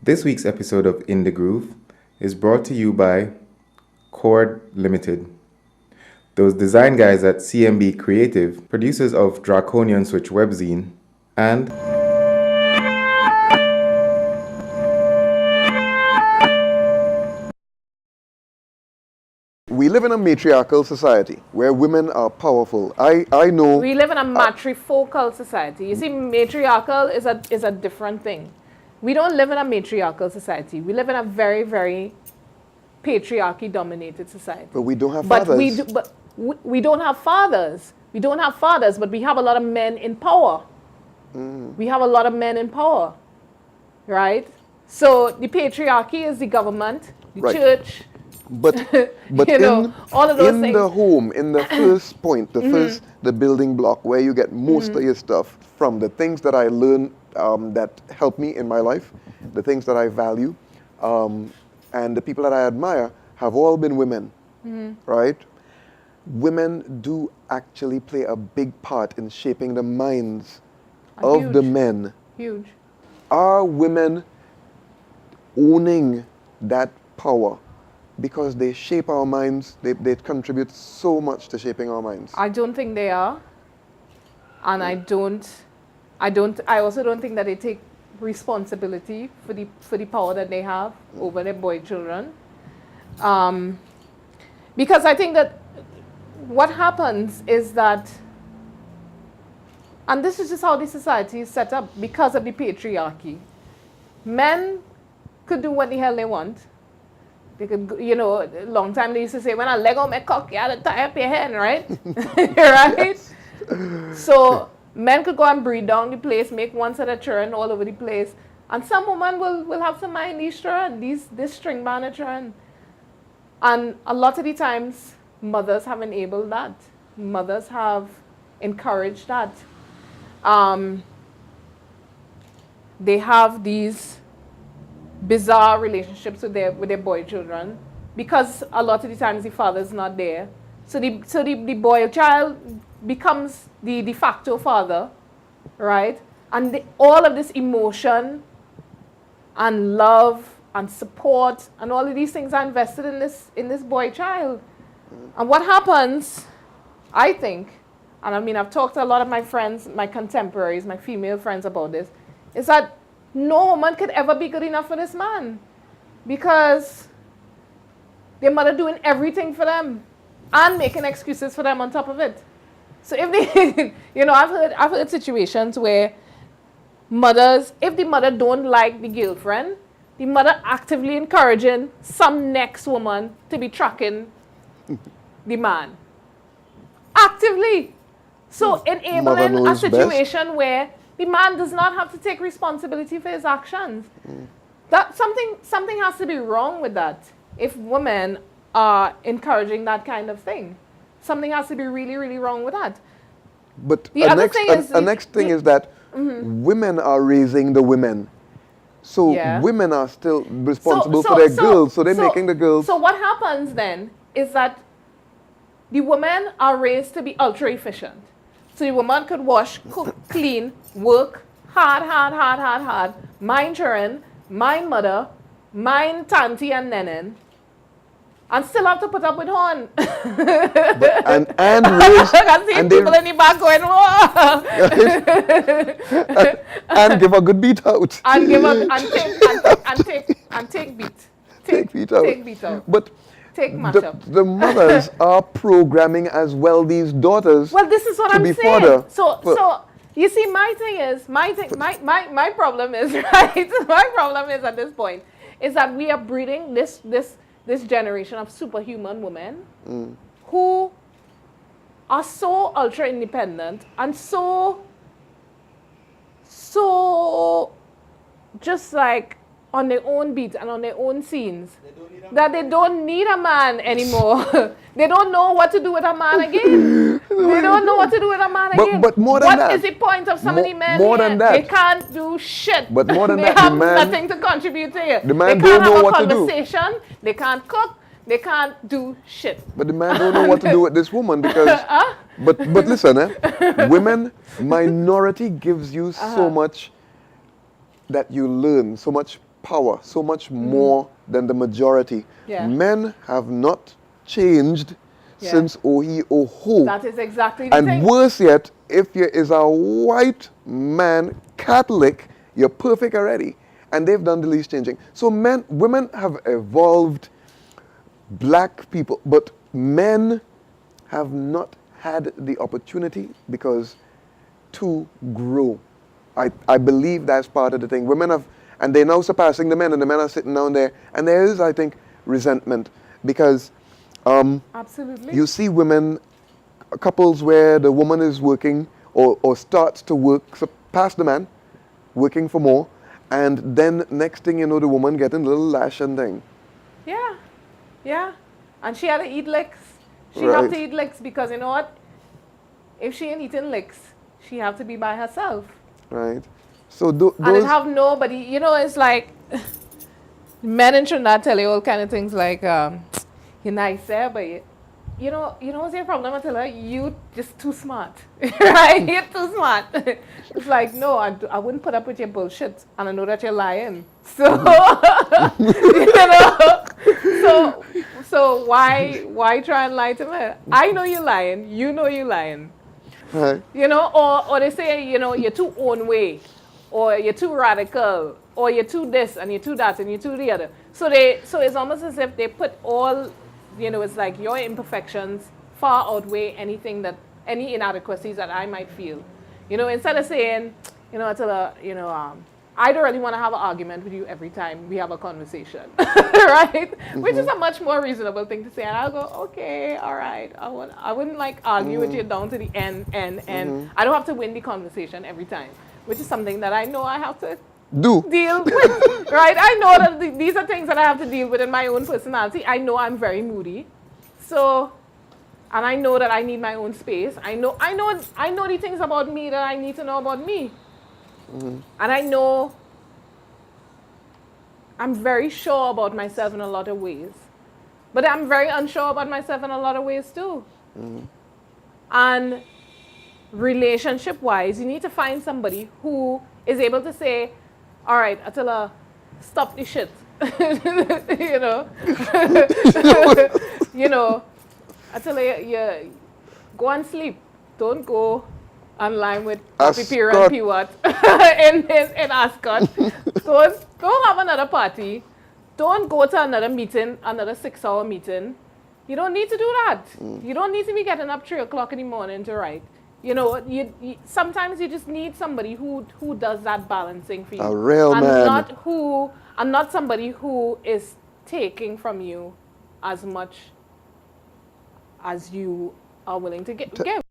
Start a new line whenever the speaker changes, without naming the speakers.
This week's episode of INDIgroove is brought to you by Chord Limited. Those design guys at CMB Creative, producers of Draconian Switch webzine, and
we live in a matriarchal society where women are powerful. I know.
We live in a matrifocal society. You see, matriarchal is a different thing. We don't live in a matriarchal society. We live in a very, very patriarchy-dominated society.
But we don't have fathers.
We don't have fathers. We don't have fathers, but we have a lot of men in power. We have a lot of men in power, right? So the patriarchy is the government, the church.
But
all of those
in
things.
the home, in the first point, the building block where you get most of your stuff from, the things that I learn that help me in my life, the things that I value, and the people that I admire have all been women, right? Women do actually play a big part in shaping the minds of the men.
Huge.
Are women owning that power? Because they shape our minds, they contribute so much to shaping our minds.
I don't think they are. And I also don't think that they take responsibility for the power that they have over their boy children. Because I think that what happens is that, and this is just how the society is set up because of the patriarchy. Men could do what the hell they want. They could, a long time they used to say, when I leg on my cock, you had to tie up your hand, right? Right? So men could go and breed down the place, make one set of children all over the place. And some women will have some mind these children, this string band of children. And a lot of the times, mothers have enabled that. Mothers have encouraged that. They have these bizarre relationships with their boy children because a lot of the times the father's not there. So the boy child becomes the de facto father, right? And all of this emotion and love and support and all of these things are invested in this boy child. And what happens, I think, and I mean I've talked to a lot of my friends, my contemporaries, my female friends about this, is that no woman could ever be good enough for this man because their mother doing everything for them and making excuses for them on top of it. So if they, I've heard situations where mothers, if the mother don't like the girlfriend, the mother actively encouraging some next woman to be tracking the man. Actively. So enabling a situation where the man does not have to take responsibility for his actions. That something has to be wrong with that. If women are encouraging that kind of thing, something has to be really, really wrong with that.
But the next thing is that women are raising the women. So women are still responsible for their girls. So they're making the girls.
So what happens then is that the women are raised to be ultra efficient. So the woman could wash, cook, clean, work hard, mind children, mind mother, mind tanty and nennen, and still have to put up with horn.
and raise,
I can see people in the back going, whoa!
and give a good beat out.
And take beat.
Take beat out.
Take beat out.
But the mothers are programming as well these daughters.
Well, this is what I'm saying.
Fodder.
So you see, my problem is, right? My problem is at this point is that we are breeding this generation of superhuman women who are so ultra independent and so just like on their own beat and on their own scenes that they don't need a man anymore. They don't know what to do with a man again. They don't know what to do with a man again.
But more than that.
What is the point of some of the men
more
here?
Than that.
They can't do shit.
But more than
they
that,
have nothing to contribute to it.
The man
they
don't
can't
know
have
what
a
to do.
conversation. They can't cook. They can't do shit.
But the man don't know what to do with this woman because... But listen, women, minority gives you so much that you learn, so much power, so much more than the majority.
Yeah.
Men have not changed
Yeah.
since Ohi Oho.
That is exactly the
And
thing.
worse yet, if you is a white man Catholic, you're perfect already. And they've done the least changing. So women have evolved, black people, but men have not had the opportunity because to grow. I believe that's part of the thing. Women have, and they're now surpassing the men, and the men are sitting down there. And there is, I think, resentment because
Absolutely.
you see women, couples where the woman is working or starts to work past the man, working for more, and then next thing you know, the woman getting a little lash and thing.
Yeah. Yeah. And she had to eat licks. She
Right.
have to eat licks because you know what? If she ain't eating licks, she have to be by herself.
Right. So
And
those
it have nobody, you know, it's like men in Trinidad tell you all kind of things like, you're nice there, but you know what's your problem, Attila? You just too smart, right? You're too smart. It's like, no, I wouldn't put up with your bullshit, and I know that you're lying. So, you know, so why try and lie to me? I know you're lying. You know you're lying.
right.
You know, or they say, you know, you're too own way, or you're too radical, or you're too this, and you're too that, and you're too the other. So it's almost as if they put all, you know, it's like your imperfections far outweigh any inadequacies that I might feel. You know, instead of saying, you know, Attila, you know, I don't really want to have an argument with you every time we have a conversation, right? Which is a much more reasonable thing to say. And I'll go, okay, all right. I wouldn't like argue with you down to the end. I don't have to win the conversation every time, which is something that I know I have to
Do.
deal with, right? I know that these are things that I have to deal with in my own personality. I know I'm very moody. So, and I know that I need my own space. I know the things about me that I need to know about me. And I know I'm very sure about myself in a lot of ways. But I'm very unsure about myself in a lot of ways too. And relationship-wise, you need to find somebody who is able to say, all right, Attila, stop the shit. You know? You know, Attila, you go and sleep. Don't go online with Papi Pira and Piwat in Ascot. Don't have another party. Don't go to another meeting, another 6-hour meeting. You don't need to do that. You don't need to be getting up 3 o'clock in the morning to write. You know, you sometimes you just need somebody who does that balancing for you.
A real
and
man.
not somebody who is taking from you as much as you are willing to give.